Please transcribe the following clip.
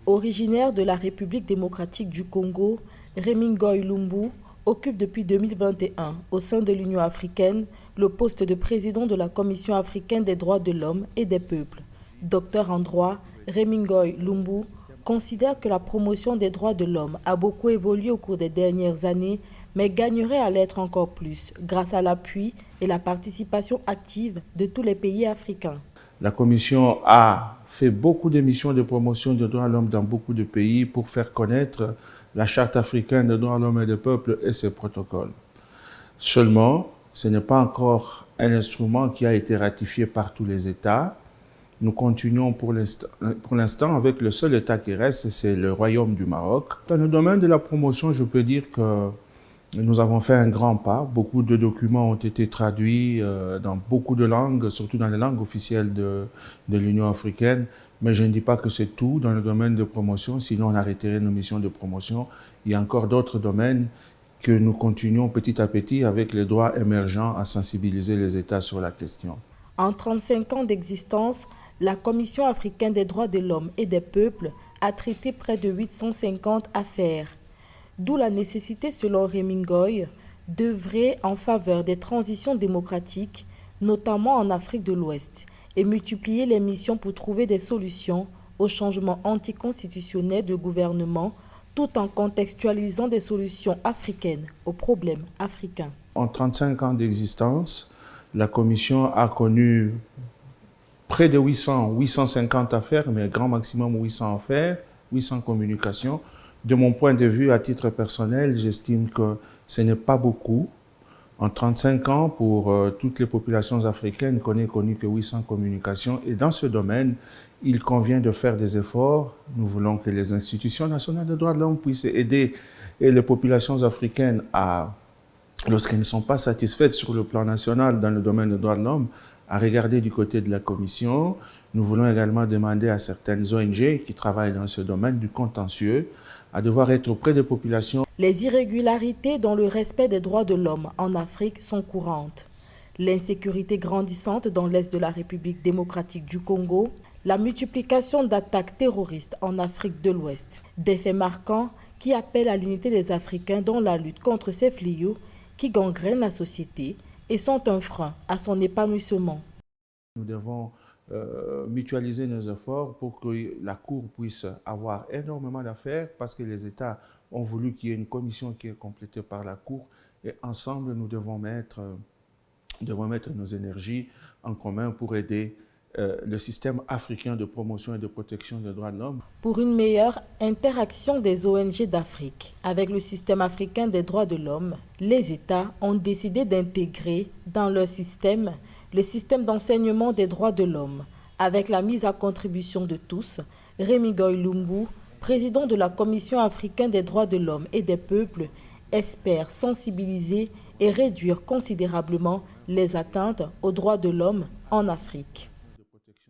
Originaire de la République démocratique du Congo, Rémy Ngoy Lumbu occupe depuis 2021 au sein de l'Union africaine le poste de président de la Commission africaine des droits de l'homme et des peuples. Docteur en droit, Rémy Ngoy Lumbu considère que la promotion des droits de l'homme a beaucoup évolué au cours des dernières années, mais gagnerait à l'être encore plus grâce à l'appui et la participation active de tous les pays africains. La Commission a fait beaucoup de missions de promotion des droits de l'homme dans beaucoup de pays pour faire connaître la Charte africaine des droits de l'homme et des peuples et ses protocoles. Seulement, ce n'est pas encore un instrument qui a été ratifié par tous les États. Nous continuons pour l'instant avec le seul État qui reste, c'est le Royaume du Maroc. Dans le domaine de la promotion, je peux dire que nous avons fait un grand pas. Beaucoup de documents ont été traduits dans beaucoup de langues, surtout dans les langues officielles de l'Union africaine. Mais je ne dis pas que c'est tout dans le domaine de promotion, sinon on arrêterait nos missions de promotion. Il y a encore d'autres domaines que nous continuons petit à petit avec les droits émergents à sensibiliser les États sur la question. En 35 ans d'existence, la Commission africaine des droits de l'homme et des peuples a traité près de 850 affaires. D'où la nécessité, selon Rémy Ngoy, d'œuvrer en faveur des transitions démocratiques, notamment en Afrique de l'Ouest, et multiplier les missions pour trouver des solutions aux changements anticonstitutionnels de gouvernement, tout en contextualisant des solutions africaines aux problèmes africains. En 35 ans d'existence, la Commission a connu près de 850 affaires, mais grand maximum 800 affaires, 800 communications. De mon point de vue, à titre personnel, j'estime que ce n'est pas beaucoup. En 35 ans, pour toutes les populations africaines, qu'on n'ait connu que 800 communications. Et dans ce domaine, il convient de faire des efforts. Nous voulons que les institutions nationales des droits de l'homme puissent aider les populations africaines à, lorsqu'elles ne sont pas satisfaites sur le plan national dans le domaine des droits de l'homme, à regarder du côté de la Commission. Nous voulons également demander à certaines ONG qui travaillent dans ce domaine du contentieux à devoir être auprès des populations. Les irrégularités dans le respect des droits de l'homme en Afrique sont courantes. L'insécurité grandissante dans l'est de la République démocratique du Congo, la multiplication d'attaques terroristes en Afrique de l'Ouest, des faits marquants qui appellent à l'unité des Africains dans la lutte contre ces fléaux qui gangrènent la société et sont un frein à son épanouissement. Nous devons mutualiser nos efforts pour que la Cour puisse avoir énormément d'affaires parce que les États ont voulu qu'il y ait une commission qui est complétée par la Cour et ensemble nous devons mettre nos énergies en commun pour aider le système africain de promotion et de protection des droits de l'homme. Pour une meilleure interaction des ONG d'Afrique avec le système africain des droits de l'homme, les États ont décidé d'intégrer dans leur système le système d'enseignement des droits de l'homme. Avec la mise à contribution de tous, Rémy Ngoy Lumbu, président de la Commission africaine des droits de l'homme et des peuples, espère sensibiliser et réduire considérablement les atteintes aux droits de l'homme en Afrique.